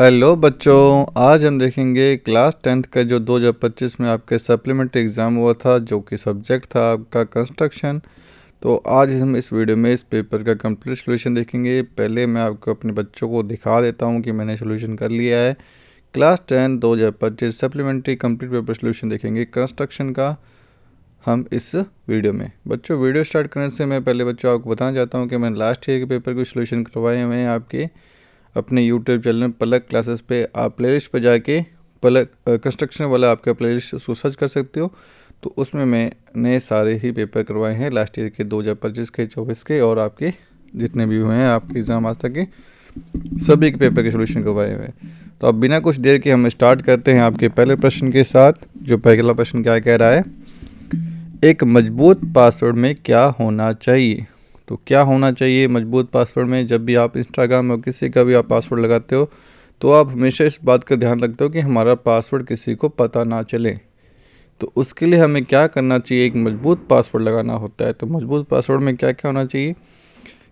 Hello बच्चों, आज हम देखेंगे क्लास 10th का जो 2025 में आपके सप्लीमेंट्री एग्ज़ाम हुआ था, जो कि सब्जेक्ट था आपका कंस्ट्रक्शन। तो आज हम इस वीडियो में इस पेपर का कंप्लीट सॉल्यूशन देखेंगे। पहले मैं आपको अपने बच्चों को दिखा देता हूं कि मैंने सॉल्यूशन कर लिया है। Class 10 2025 supplementary complete paper solution देखेंगे कंस्ट्रक्शन का हम इस वीडियो में। बच्चों, वीडियो स्टार्ट करने से मैं पहले बच्चों आपको बताना चाहता हूँ कि मैंने लास्ट ईयर के पेपर के सॉल्यूशन करवाए हुए हैं आपके अपने यूट्यूब चैनल में पलक क्लासेस पे। आप प्लेलिस्ट पे जाके पलक कंस्ट्रक्शन वाला आपका प्लेलिस्ट उसको सर्च कर सकते हो। तो उसमें मैंने सारे ही पेपर करवाए हैं लास्ट ईयर के 2025 के 24 के, और आपके जितने भी हुए हैं आपके एग्ज़ाम आज तक के सभी के पेपर के सोल्यूशन करवाए हुए हैं। तो अब बिना कुछ देर के हम स्टार्ट करते हैं आपके पहले प्रश्न के साथ। जो पहला प्रश्न क्या कह रहा है, एक मजबूत पासवर्ड में क्या होना चाहिए। तो क्या होना चाहिए मजबूत पासवर्ड में? जब भी आप इंस्टाग्राम और किसी का भी आप पासवर्ड लगाते हो तो आप हमेशा इस बात का ध्यान रखते हो कि हमारा पासवर्ड किसी को पता ना चले। तो उसके लिए हमें क्या करना चाहिए, एक मजबूत पासवर्ड लगाना होता है। तो मजबूत पासवर्ड में क्या क्या होना चाहिए?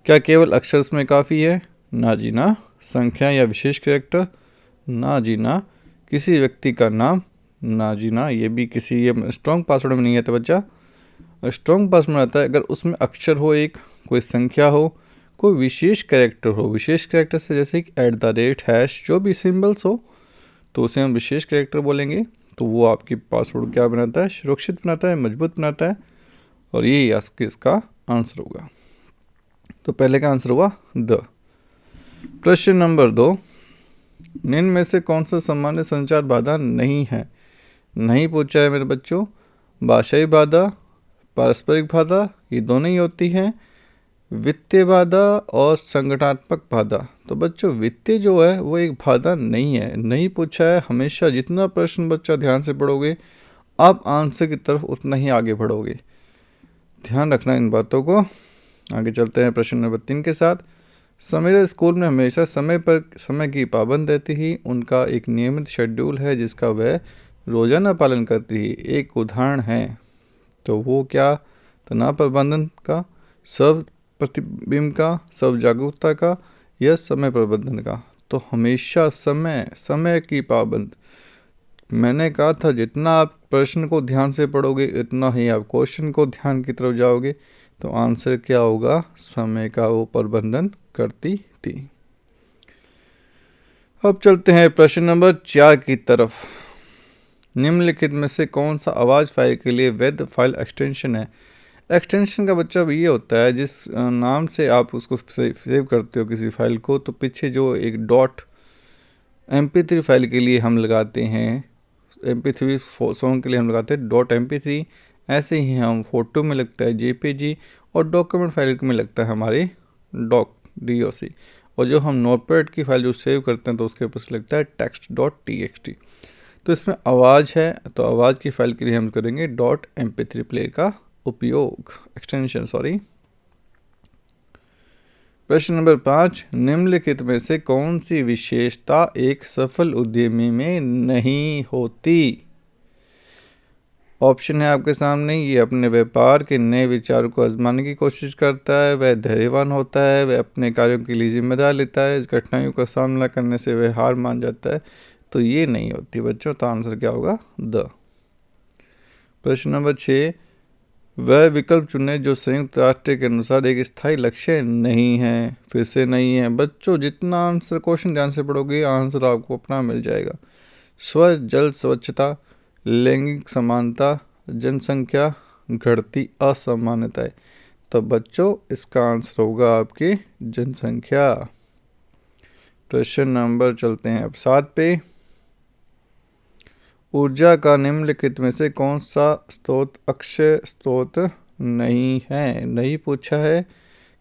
क्या केवल अक्षर में काफ़ी है? ना जी ना। संख्या या विशेष कैरेक्टर? ना जी ना। किसी व्यक्ति का नाम? ना जी ना, ये भी किसी ये स्ट्रॉन्ग पासवर्ड में नहीं है। तो बच्चा स्ट्रॉन्ग पासवर्ड आता है अगर उसमें अक्षर हो, एक कोई संख्या हो, कोई विशेष कैरेक्टर हो। विशेष कैरेक्टर से जैसे कि @ हैश जो भी सिंबल्स हो तो उसे हम विशेष कैरेक्टर बोलेंगे। तो वो आपकी पासवर्ड क्या बनाता है? सुरक्षित बनाता है, मजबूत बनाता है। और ये इसका आंसर होगा। तो पहले का आंसर हुआ द। प्रश्न नंबर 2, निम्न में से कौन सा सामान्य संचार बाधा नहीं है? नहीं पूछा है मेरे बच्चों। भाषाई बाधा, पारस्परिक बाधा, ये दोनों ही होती हैं। वित्तीय बाधा और संगठनात्मक बाधा। तो बच्चों वित्तीय जो है वो एक बाधा नहीं है, नहीं पूछा है। हमेशा जितना प्रश्न बच्चा ध्यान से पढ़ोगे आप आंसर की तरफ उतना ही आगे बढ़ोगे। ध्यान रखना इन बातों को। आगे चलते हैं प्रश्न नंबर 3 के साथ। समीरा स्कूल में हमेशा समय की पाबंद रहती ही। उनका एक नियमित शेड्यूल है जिसका वह रोजाना पालन करती ही। एक उदाहरण है। तो वो क्या? तनाव प्रबंधन का, स्व प्रतिबिंब का, स्व जागरूकता का, या समय प्रबंधन का? तो हमेशा समय की पाबंद। मैंने कहा था जितना आप प्रश्न को ध्यान से पढ़ोगे इतना ही आप क्वेश्चन को ध्यान की तरफ जाओगे। तो आंसर क्या होगा? समय का वो प्रबंधन करती थी। अब चलते हैं प्रश्न नंबर 4 की तरफ। निम्नलिखित में से कौन सा आवाज़ फाइल के लिए वैध फाइल एक्सटेंशन है? एक्सटेंशन का बच्चा ये होता है जिस नाम से आप उसको सेव करते हो किसी फाइल को, तो पीछे जो एक डॉट MP3 फाइल के लिए हम लगाते हैं, MP3 सॉन्ग के लिए हम लगाते हैं .mp3। ऐसे ही हम फोटो में लगता है JPG, और डॉक्यूमेंट फाइल में लगता है हमारे DOC। और जो हम नोटपैड की फाइल जो सेव करते हैं तो उसके ऊपर लगता है text.txt। तो इसमें आवाज़ है तो आवाज़ की फाइल के लिए हम करेंगे .mp3 प्लेयर का उपयोग, एक्सटेंशन सॉरी। प्रश्न नंबर 5, निम्नलिखित में से कौन सी विशेषता एक सफल उद्यमी में नहीं होती? ऑप्शन है आपके सामने। ये अपने व्यापार के नए विचारों को आजमाने की कोशिश करता है, वह धैर्यवान होता है, वह अपने कार्यों के लिए जिम्मेदार लेता है, कठिनाइयों का सामना करने से वह हार मान जाता है। तो ये नहीं होती बच्चों। तो आंसर क्या होगा? द। प्रश्न नंबर 6, वह विकल्प चुने जो संयुक्त राष्ट्र के अनुसार एक स्थायी लक्ष्य नहीं है। फिर से नहीं है बच्चों। जितना आंसर क्वेश्चन ध्यान से पढ़ोगे आंसर आपको अपना मिल जाएगा। जल स्वच्छता, लैंगिक समानता, जनसंख्या घटती असमानताएं। तो बच्चों इसका आंसर होगा आपकी जनसंख्या। प्रश्न नंबर चलते हैं अब 7 पे। ऊर्जा का निम्नलिखित में से कौन सा स्रोत अक्षय स्रोत नहीं है? नहीं पूछा है।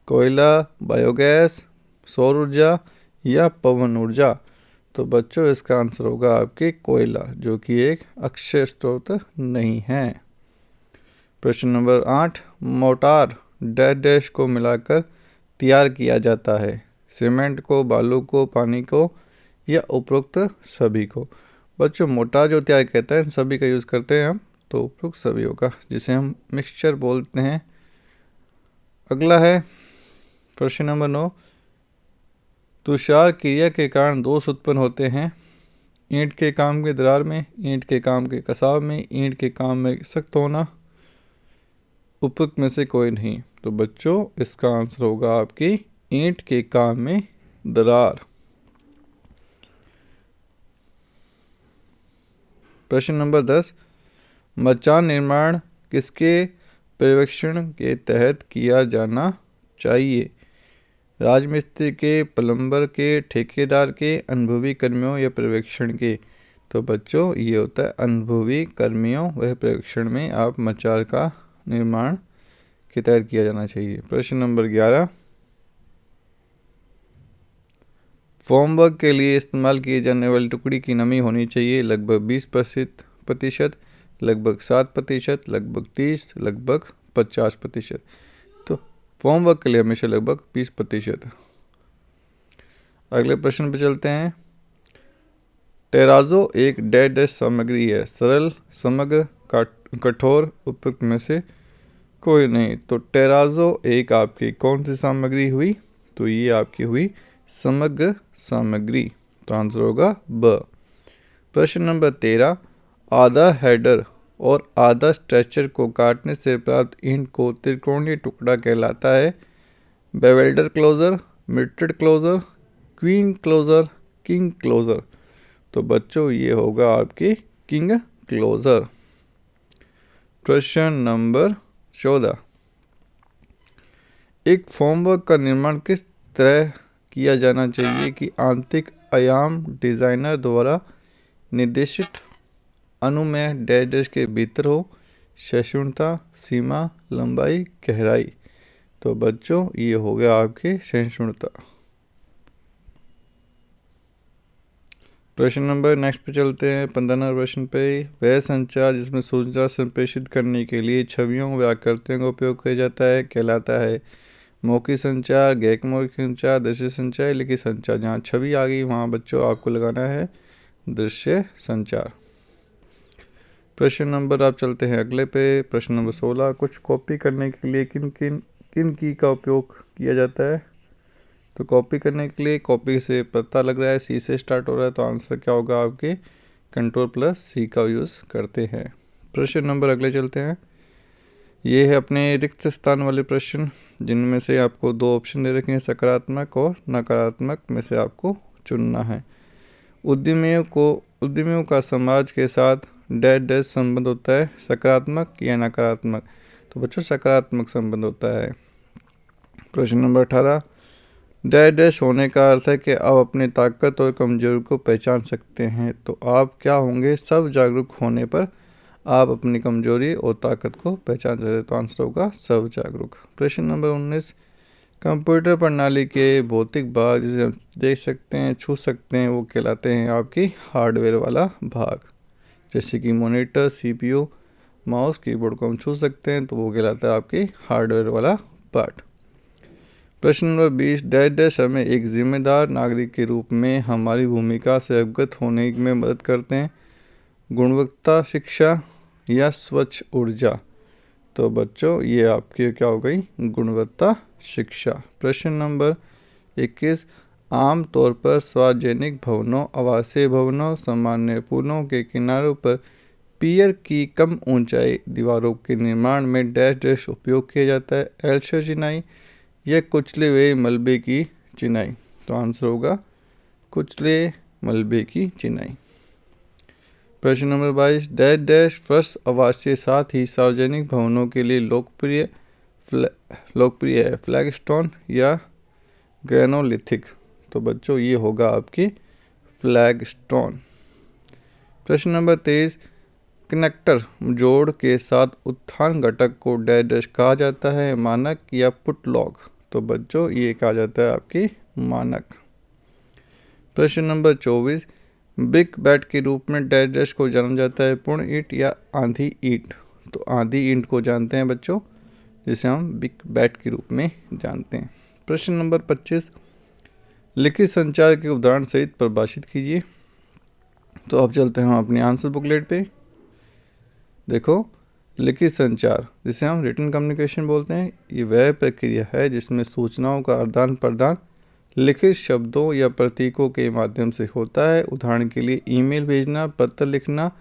कोयला, बायोगैस, सौर ऊर्जा, या पवन ऊर्जा? तो बच्चों इसका आंसर होगा आपके कोयला, जो कि एक अक्षय स्रोत नहीं है। प्रश्न नंबर 8, मोटार डैश डैश को मिलाकर तैयार किया जाता है। सीमेंट को, बालू को, पानी को, या उपरोक्त सभी को? बच्चों मोटार जो तैयार कहता है सभी का यूज़ करते हैं हम, तो उपरोक्त सभी होगा, जिसे हम मिक्सचर बोलते हैं। अगला है प्रश्न नंबर 9, तुषार क्रिया के कारण दोष उत्पन्न होते हैं। ईंट के काम के दरार में, ईंट के काम के कसाव में, ईंट के काम में सख्त होना, उपयुक्त में से कोई नहीं। तो बच्चों इसका आंसर होगा आपकी ईंट के काम में दरार। प्रश्न नंबर 10, मचान निर्माण किसके पर्यवेक्षण के तहत किया जाना चाहिए? राजमिस्त्री के, प्लम्बर के, ठेकेदार के, अनुभवी कर्मियों या पर्यवेक्षण के? तो बच्चों ये होता है अनुभवी कर्मियों वह पर्यवेक्षण में आप मचान का निर्माण के तहत किया जाना चाहिए। प्रश्न नंबर 11, फॉर्मवर्क के लिए इस्तेमाल किए जाने वाली टुकड़ी की नमी होनी चाहिए लगभग 20%, लगभग 7%, लगभग 30%, लगभग 50%। तो फॉर्मवर्क के लिए हमेशा लगभग 20%। अगले प्रश्न पे चलते हैं। टेराजो एक डैश सामग्री है, सरल, समग्र, कठोर, उपयुक्त में से कोई नहीं। तो टेराजो एक आपकी कौन सी सामग्री हुई? तो ये आपकी हुई समग्र सामग्री। तो आंसर होगा ब। प्रश्न नंबर 13, आधा हेडर और आधा स्ट्रेचर को काटने से प्राप्त ईंट को त्रिकोणीय टुकड़ा कहलाता है। Bevelled closure, mitred closure, queen closure, king closure? तो बच्चों ये होगा आपकी किंग क्लोजर। प्रश्न नंबर 14, एक फॉर्मवर्क का निर्माण किस तरह किया जाना चाहिए कि आंतरिक आयाम डिजाइनर द्वारा निर्देशित अनुमेय डैश के भीतर हो? सहिष्णुता, सीमा, लंबाई, गहराई? तो बच्चों ये हो गया आपके सहिष्णुता। प्रश्न नंबर नेक्स्ट पे चलते हैं 15 प्रश्न पे। वह संचार जिसमें सूचना संप्रेषित करने के लिए छवियों व आकृतियों का उपयोग किया जाता है कहलाता है मौखिक संचार, गैर मौखिक संचार, दृश्य संचार, लिखित संचार? जहाँ छवि आ गई वहाँ बच्चों आपको लगाना है दृश्य संचार। प्रश्न नंबर आप चलते हैं अगले पे। प्रश्न नंबर 16, कुछ कॉपी करने के लिए किन की का उपयोग किया जाता है? तो कॉपी करने के लिए कॉपी से पता लग रहा है सी से स्टार्ट हो रहा है, तो आंसर क्या होगा आपके Ctrl+C का यूज़ करते हैं। प्रश्न नंबर अगले चलते हैं। ये है अपने रिक्त स्थान वाले प्रश्न, जिनमें से आपको 2 ऑप्शन दे रखे हैं, सकारात्मक और नकारात्मक में से आपको चुनना है। उद्यमियों का समाज के साथ डैश संबंध होता है, सकारात्मक या नकारात्मक? तो बच्चों सकारात्मक संबंध होता है। प्रश्न नंबर 18, डैश होने का अर्थ है कि आप अपनी ताकत और कमजोरी को पहचान सकते हैं। तो आप क्या होंगे? सब जागरूक होने पर आप अपनी कमजोरी और ताकत को पहचान सकते हैं। तो आंसर होगा सब जागरूक। प्रश्न नंबर 19, कंप्यूटर प्रणाली के भौतिक भाग जिसे हम देख सकते हैं, छू सकते हैं, वो कहलाते हैं आपकी हार्डवेयर वाला भाग। जैसे कि मॉनिटर, CPU, माउस, कीबोर्ड को हम छू सकते हैं, तो वो कहलाता है आपकी हार्डवेयर वाला पार्ट। प्रश्न नंबर 20, डैश हमें एक जिम्मेदार नागरिक के रूप में हमारी भूमिका से अवगत होने में मदद करते हैं, गुणवत्ता शिक्षा या स्वच्छ ऊर्जा? तो बच्चों ये आपकी क्या हो गई? गुणवत्ता शिक्षा। प्रश्न नंबर 21, आम तौर पर सार्वजनिक भवनों, आवासीय भवनों, सामान्य पुलों के किनारों पर पियर की कम ऊंचाई दीवारों के निर्माण में डैश उपयोग किया जाता है, एल्शर चिनाई या कुचले हुए मलबे की चिनाई? तो आंसर होगा कुचले मलबे की चिनाई। प्रश्न नंबर 22, डैश फर्श आवासीय साथ ही सार्वजनिक भवनों के लिए लोकप्रिय है, फ्लैगस्टोन या ग्रेनोलिथिक? तो बच्चों ये होगा आपकी फ्लैगस्टोन। प्रश्न नंबर 23, कनेक्टर जोड़ के साथ उत्थान घटक को डैश कहा जाता है, मानक या पुटलॉक? तो बच्चों ये कहा जाता है आपकी मानक। प्रश्न नंबर 24, ब्रिक बैट के रूप में डैश को जाना जाता है, पूर्ण ईंट या आधी ईंट? तो आधी ईंट को जानते हैं बच्चों, जिसे हम ब्रिक बैट के रूप में जानते हैं। प्रश्न नंबर 25, लिखित संचार के उदाहरण सहित परिभाषित कीजिए। तो अब चलते हैं हम अपनी आंसर बुकलेट पे। देखो, लिखित संचार जिसे हम रिटन कम्युनिकेशन बोलते हैं, ये वह प्रक्रिया है जिसमें सूचनाओं का आदान प्रदान लिखित शब्दों या प्रतीकों के माध्यम से होता है। उदाहरण के लिए ईमेल भेजना, पत्र लिखना,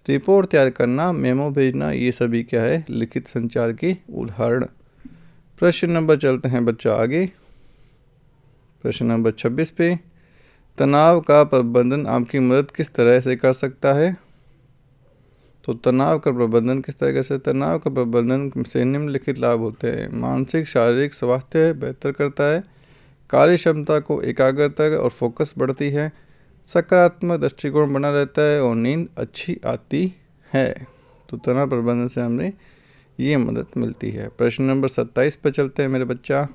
रिपोर्ट तैयार करना, मेमो भेजना, ये सभी क्या है, लिखित संचार के उदाहरण। प्रश्न नंबर चलते हैं बच्चा आगे। प्रश्न नंबर 26 पे, तनाव का प्रबंधन आपकी मदद किस तरह से कर सकता है। तो तनाव का प्रबंधन किस तरह से, तनाव का प्रबंधन से निम्नलिखित लाभ होते हैं। मानसिक शारीरिक स्वास्थ्य बेहतर करता है, कार्य क्षमता को एकाग्रता और फोकस बढ़ती है, सकारात्मक दृष्टिकोण बना रहता है और नींद अच्छी आती है। तो तनाव प्रबंधन से हमें ये मदद मिलती है। प्रश्न नंबर 27 पर चलते हैं मेरे बच्चा।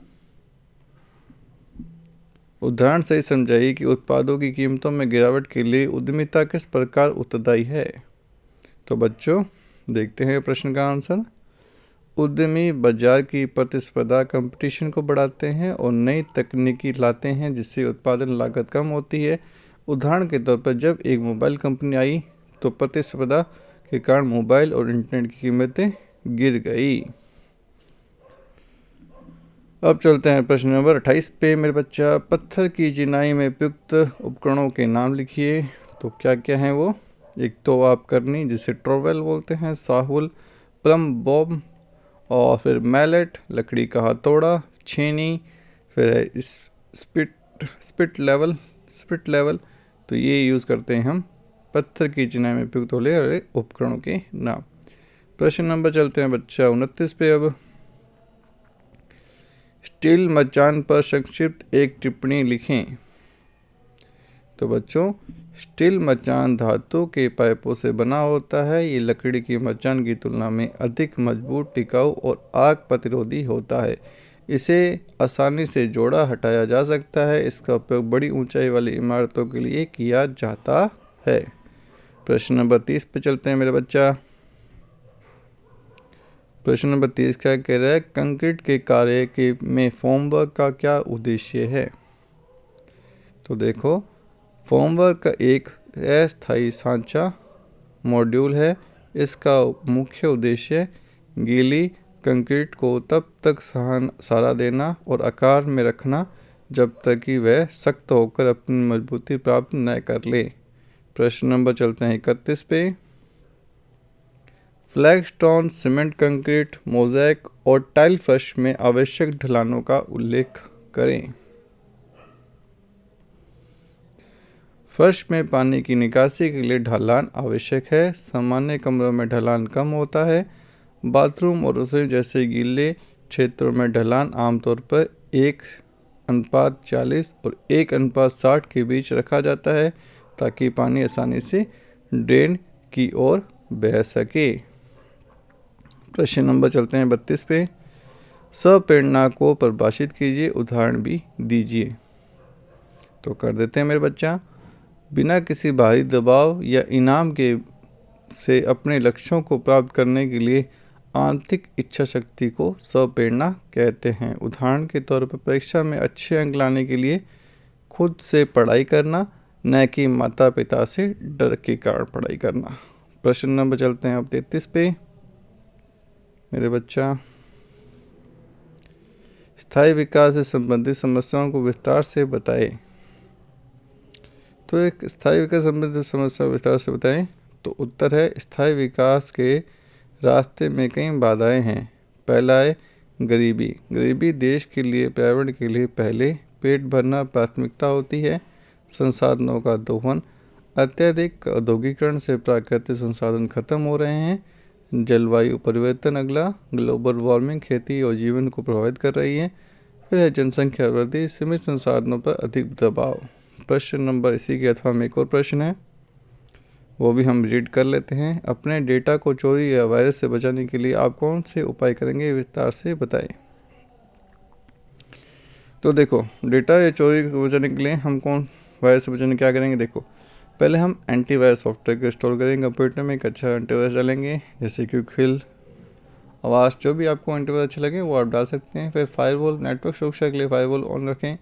उदाहरण से समझाइए कि उत्पादों की कीमतों में गिरावट के लिए उद्यमिता किस प्रकार उत्तरदायी है। तो बच्चों देखते हैं प्रश्न का आंसर। उद्यमी बाजार की प्रतिस्पर्धा कंपटीशन को बढ़ाते हैं और नई तकनीकी लाते हैं जिससे उत्पादन लागत कम होती है। उदाहरण के तौर पर जब एक मोबाइल कंपनी आई तो प्रतिस्पर्धा के कारण मोबाइल और इंटरनेट की कीमतें गिर गई। अब चलते हैं प्रश्न नंबर 28 पे मेरे बच्चा। पत्थर की चिनाई में उपयुक्त उपकरणों के नाम लिखिए। तो क्या क्या हैं वो। एक तो आप करनी जिसे ट्रोवेल बोलते हैं, साहुल, प्लम बॉब, और फिर मैलेट लकड़ी का हथौड़ा, छेनी, फिर है स्पिट लेवल। तो ये यूज़ करते हैं हम पत्थर की चिनाई में उपयुक्त होने वाले उपकरणों के नाम। प्रश्न नंबर चलते हैं बच्चा 29 पे। अब स्टील मचान पर संक्षिप्त एक टिप्पणी लिखें। तो बच्चों स्टील मचान धातु के पाइपों से बना होता है। ये लकड़ी की मचान की तुलना में अधिक मजबूत, टिकाऊ और आग प्रतिरोधी होता है। इसे आसानी से जोड़ा हटाया जा सकता है। इसका उपयोग बड़ी ऊंचाई वाली इमारतों के लिए किया जाता है। प्रश्न नंबर 30 पे चलते हैं मेरे बच्चा। प्रश्न नंबर 30 क्या कह रहा है, कंक्रीट के कार्य के में फॉर्मवर्क का क्या उद्देश्य है। तो देखो फॉर्मवर्क का एक अस्थायी सांचा मॉड्यूल है। इसका मुख्य उद्देश्य गीली कंक्रीट को तब तक सहारा देना और आकार में रखना जब तक कि वह सख्त होकर अपनी मजबूती प्राप्त न कर ले। प्रश्न नंबर चलते हैं 31 पे। फ्लैगस्टोन, सीमेंट कंक्रीट, मोज़ेक और टाइल फर्श में आवश्यक ढलानों का उल्लेख करें। फर्श में पानी की निकासी के लिए ढलान आवश्यक है। सामान्य कमरों में ढलान कम होता है। बाथरूम और रसोई जैसे गीले क्षेत्रों में ढलान आमतौर पर 1:40 और 1:60 के बीच रखा जाता है ताकि पानी आसानी से ड्रेन की ओर बह सके। प्रश्न नंबर चलते हैं 32 पे। सप्रेरणा को परिभाषित कीजिए, उदाहरण भी दीजिए। तो कर देते हैं मेरे बच्चा। बिना किसी बाहरी दबाव या इनाम के से अपने लक्ष्यों को प्राप्त करने के लिए आंतरिक इच्छा शक्ति को सप्रेरणा कहते हैं। उदाहरण के तौर पर परीक्षा में अच्छे अंक लाने के लिए खुद से पढ़ाई करना, न कि माता पिता से डर के कारण पढ़ाई करना। प्रश्न नंबर चलते हैं अब 33 पे मेरे बच्चा। स्थायी विकास से संबंधित समस्याओं को विस्तार से बताएं। तो एक स्थायी विकास संबंधित समस्या विस्तार से बताएं। तो उत्तर है स्थायी विकास के रास्ते में कई बाधाएं हैं। पहला है गरीबी। गरीबी देश के लिए, पर्यावरण के लिए पहले पेट भरना प्राथमिकता होती है। संसाधनों का दोहन। अत्यधिक औद्योगिकरण से प्राकृतिक संसाधन खत्म हो रहे हैं। जलवायु परिवर्तन अगला, ग्लोबल वार्मिंग खेती और जीवन को प्रभावित कर रही है। फिर है जनसंख्या वृद्धि, सीमित संसाधनों पर अधिक दबाव। प्रश्न नंबर इसी के अथवा में एक और प्रश्न है, वो भी हम रीड कर लेते हैं। अपने डेटा को चोरी या वायरस से बचाने के लिए आप कौन से उपाय करेंगे, विस्तार से बताएं। तो देखो डेटा या चोरी को बचाने के लिए हम वायरस से बचाने क्या करेंगे। देखो पहले हम एंटीवायरस सॉफ्टवेयर को इंस्टॉल करेंगे कंप्यूटर में। एक अच्छा एंटीवायरस डालेंगे जैसे कि क्विल, आवाज़, जो भी आपको एंटीवायरस अच्छा लगे वो आप डाल सकते हैं। फिर फायरवॉल, नेटवर्क सुरक्षा के लिए फायरवॉल ऑन रखें।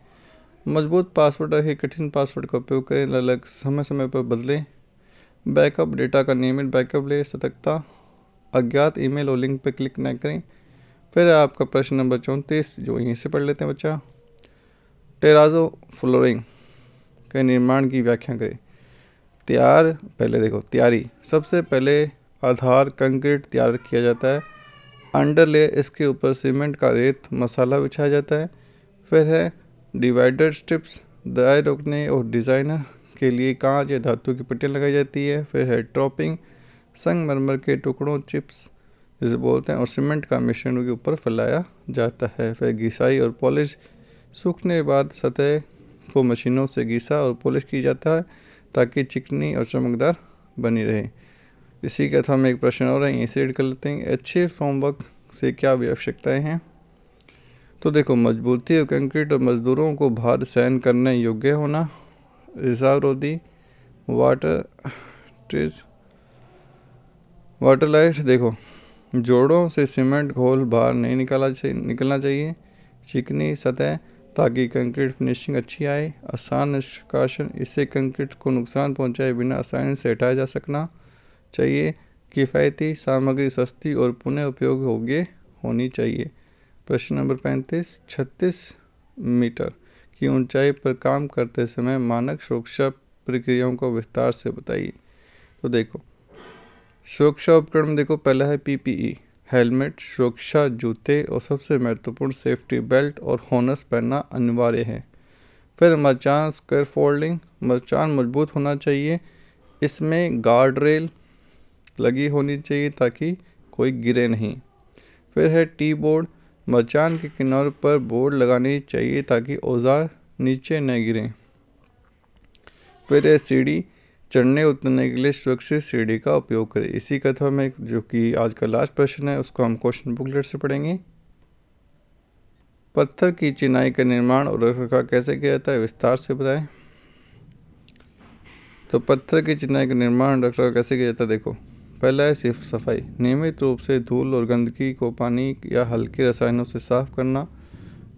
मजबूत पासवर्ड रखें, कठिन पासवर्ड का उपयोग करें, अलग समय समय पर बदलें। बैकअप, डेटा का नियमित बैकअप ले। सतर्कता, अज्ञात ईमेल और लिंक पर क्लिक न करें। फिर आपका प्रश्न नंबर 34 जो यहीं से पढ़ लेते हैं बच्चा। टेराजो फ्लोरिंग के निर्माण की व्याख्या करें। पहले देखो तैयारी, सबसे पहले आधार कंक्रीट तैयार किया जाता है, अंडरले इसके ऊपर सीमेंट का रेत मसाला बिछाया जाता है। फिर है डिवाइडर स्ट्रिप्स, दाएं रोकने और डिज़ाइनर के लिए कांच या धातु की पट्टियाँ लगाई जाती है। फिर है ड्रॉपिंग, संगमरमर के टुकड़ों चिप्स जिसे बोलते हैं और सीमेंट का मिश्रण के ऊपर फैलाया जाता है। फिर घिसाई और पॉलिश, सूखने के बाद सतह को मशीनों से घिसा और पॉलिश की जाता है ताकि चिकनी और चमकदार बनी रहे। इसी के साथ हम एक प्रश्न और है, इसे रीड कर लेते हैं। अच्छे फॉर्मवर्क से क्या आवश्यकताएं हैं? तो देखो, मजबूती और कंक्रीट और मजदूरों को भार सहन करने योग्य होना, रिसावरोधी, वाटर लाइट, देखो जोड़ों से सीमेंट घोल बाहर नहीं निकलना चाहिए, चिकनी सतह ताकि कंक्रीट फिनिशिंग अच्छी आए, आसान निष्कासन, इससे कंक्रीट को नुकसान पहुंचाए बिना आसानी से हटाया जा सकना चाहिए, किफ़ायती सामग्री, सस्ती और पुनः उपयोग योग्य होनी चाहिए। प्रश्न नंबर 35, 36 मीटर की ऊंचाई पर काम करते समय मानक सुरक्षा प्रक्रियाओं को विस्तार से बताइए। तो देखो, सुरक्षा उपकरण में देखो, पहला है पीपीई, हेलमेट, सुरक्षा जूते और सबसे महत्वपूर्ण सेफ्टी बेल्ट और होनस पहनना अनिवार्य है। फिर मचान स्क्वायर फोल्डिंग, मचान मजबूत होना चाहिए, इसमें गार्ड रेल लगी होनी चाहिए ताकि कोई गिरे नहीं। फिर है टी बोर्ड, मचान के किनारों पर बोर्ड लगानी चाहिए ताकि औजार नीचे न गिरें। फिर है सीढ़ी, चढ़ने उतरने के लिए सुरक्षित सीढ़ी का उपयोग करें। इसी कथा में जो कि आज का लास्ट प्रश्न है उसको हम क्वेश्चन बुकलेट से पढ़ेंगे। पत्थर की चिनाई का निर्माण और रखरखाव कैसे किया जाता है, विस्तार से बताएं। तो पत्थर की चिनाई का निर्माण रखरखाव कैसे किया जाता है, देखो पहला है सिर्फ सफाई, नियमित रूप से धूल और गंदगी को पानी या हल्के रसायनों से साफ करना।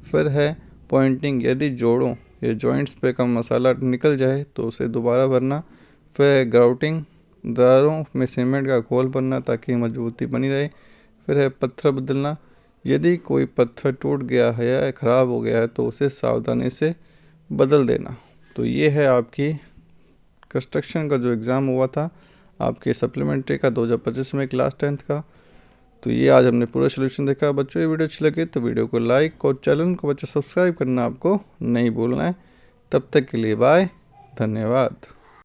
फिर है पॉइंटिंग, यदि जोड़ों या जॉइंट्स पे का मसाला निकल जाए तो उसे दोबारा भरना। फिर ग्राउटिंग, दरारों में सीमेंट का घोल भरना ताकि मजबूती बनी रहे। फिर है पत्थर बदलना, यदि कोई पत्थर टूट गया है या ख़राब हो गया है तो उसे सावधानी से बदल देना। तो ये है आपकी कंस्ट्रक्शन का जो एग्ज़ाम हुआ था आपके सप्लीमेंट्री का 2025 में क्लास 10th का। तो ये आज हमने पूरा सोल्यूशन देखा। बच्चों ये वीडियो अच्छी लगे तो वीडियो को लाइक और चैनल को बच्चों सब्सक्राइब करना आपको नहीं भूलना है। तब तक के लिए बाय, धन्यवाद।